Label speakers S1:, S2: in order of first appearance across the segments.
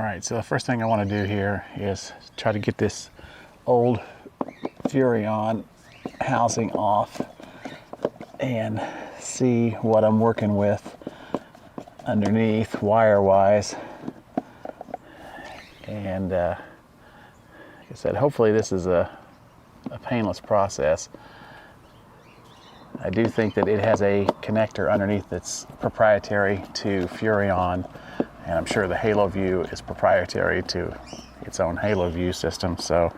S1: All right, so the first thing I want to do here is try to get this old Furrion housing off and see what I'm working with underneath wire-wise. And like I said, hopefully this is a painless process. I do think that it has a connector underneath that's proprietary to Furrion, and I'm sure the Haloview is proprietary to its own Haloview system, so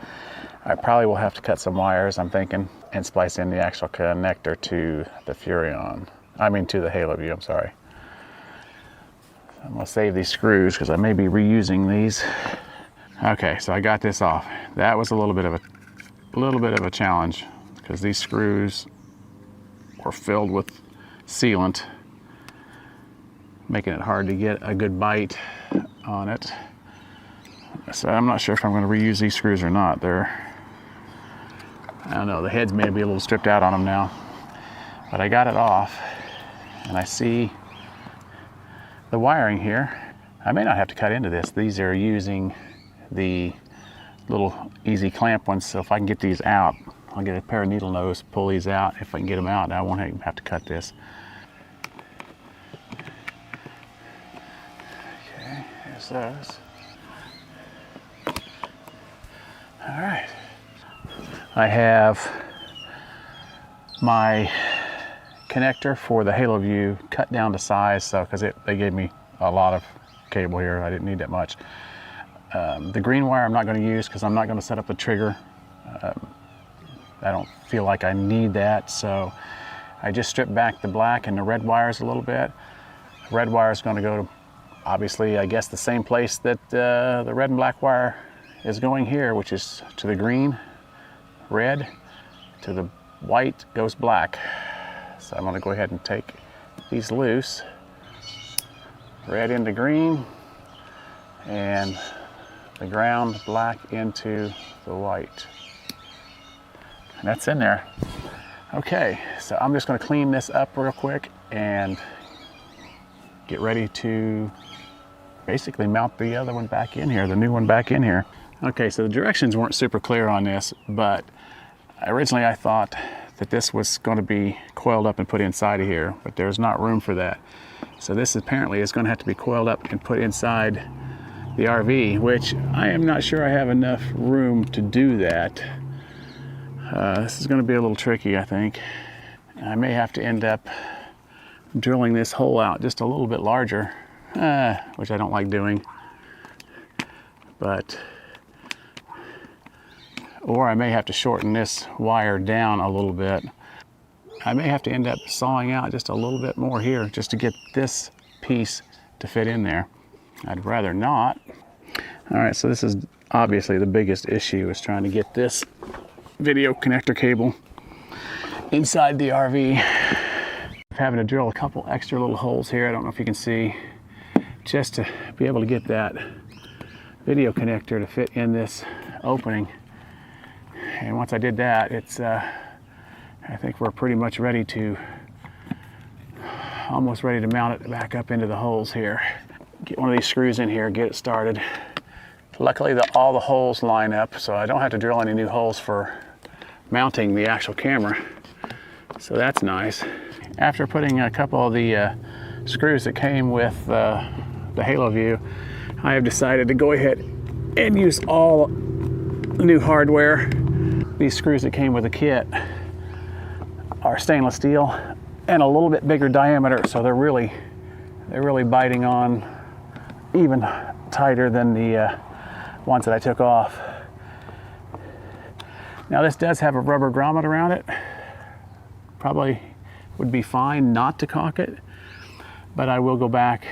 S1: I probably will have to cut some wires, I'm thinking, and splice in the actual connector to the Furrion. I mean to the Haloview, I'm sorry. I'm gonna save these screws because I may be reusing these. Okay, so I got this off. That was a little bit of a challenge because these screws were filled with sealant, making it hard to get a good bite on it. So I'm not sure if I'm going to reuse these screws or not. I don't know, the heads may be a little stripped out on them now, but I got it off and I see the wiring here. I may not have to cut into this. These are using the little easy clamp ones, so if I can get these out, I'll get a pair of needle nose, pull these out. If I can get them out, I won't even have to cut this. Okay, there's those. All right. I have my connector for the Haloview cut down to size, so because they gave me a lot of cable here, I didn't need that much. The green wire I'm not going to use because I'm not going to set up the trigger. I don't feel like I need that, so I just stripped back the black and the red wires a little bit. The red wire is going to go to, obviously, I guess the same place that the red and black wire is going here, which is to the green, red, to the white goes black. So I'm going to go ahead and take these loose, red into green, and the ground black into the white. And that's in there. Okay, so I'm just going to clean this up real quick and get ready to basically mount the other one back in here, the new one back in here. Okay, so the directions weren't super clear on this, but originally I thought that this was going to be coiled up and put inside of here, but there's not room for that. So this apparently is going to have to be coiled up and put inside the RV, which I am not sure I have enough room to do that. This is going to be a little tricky, I think. I may have to end up drilling this hole out just a little bit larger, which I don't like doing. Or I may have to shorten this wire down a little bit. I may have to end up sawing out just a little bit more here just to get this piece to fit in there. I'd rather not. All right, so this is obviously the biggest issue, is trying to get this video connector cable inside the RV. I'm having to drill a couple extra little holes here, I don't know if you can see, just to be able to get that video connector to fit in this opening. And once I did that, it's I think we're pretty much ready to, almost ready to mount it back up into the holes here. Get one of these screws in here, get it started. Luckily all the holes line up, so I don't have to drill any new holes for mounting the actual camera. So that's nice. After putting a couple of the screws that came with the Haloview, I have decided to go ahead and use all the new hardware. These screws that came with the kit are stainless steel and a little bit bigger diameter, so they're really biting on even tighter than the ones that I took off. Now this does have a rubber grommet around it. Probably would be fine not to caulk it, but I will go back,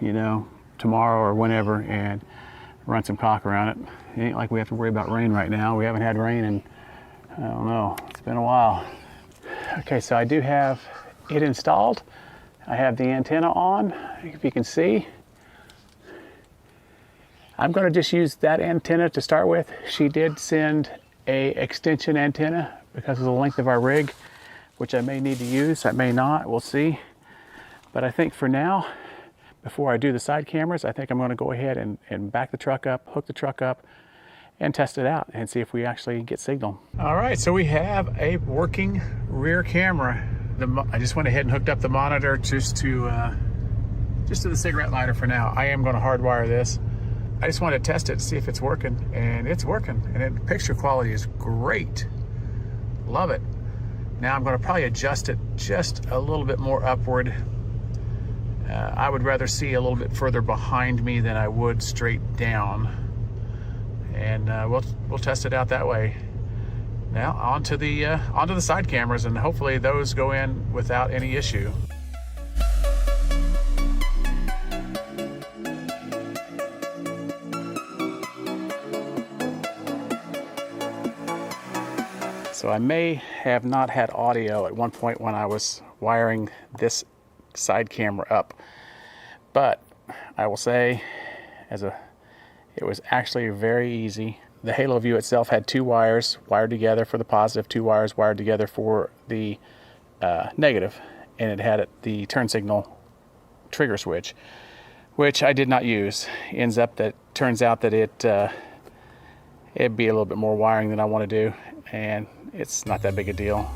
S1: you know, tomorrow or whenever and run some caulk around it. It ain't like we have to worry about rain right now. We haven't had rain in, I don't know, it's been a while. Okay, so I do have it installed. I have the antenna on, if you can see. I'm going to just use that antenna to start with. She did send a extension antenna because of the length of our rig, which I may need to use, I may not, we'll see. But I think for now, before I do the side cameras, I think I'm going to go ahead and back the truck up, hook the truck up, and test it out and see if we actually get signal. All right, so we have a working rear camera. I just went ahead and hooked up the monitor just to the cigarette lighter for now. I am going to hardwire this. I just wanted to test it to see if it's working, and it's working. And the picture quality is great. Love it. Now I'm going to probably adjust it just a little bit more upward. I would rather see a little bit further behind me than I would straight down. And we'll test it out that way. Now onto the side cameras, and hopefully those go in without any issue. So I may have not had audio at one point when I was wiring this side camera up, but I will say it was actually very easy. The Haloview itself had 2 wires wired together for the positive, 2 wires wired together for the negative, and it had the turn signal trigger switch, which I did not use. Turns out that it'd be a little bit more wiring than I want to do, and it's not that big a deal.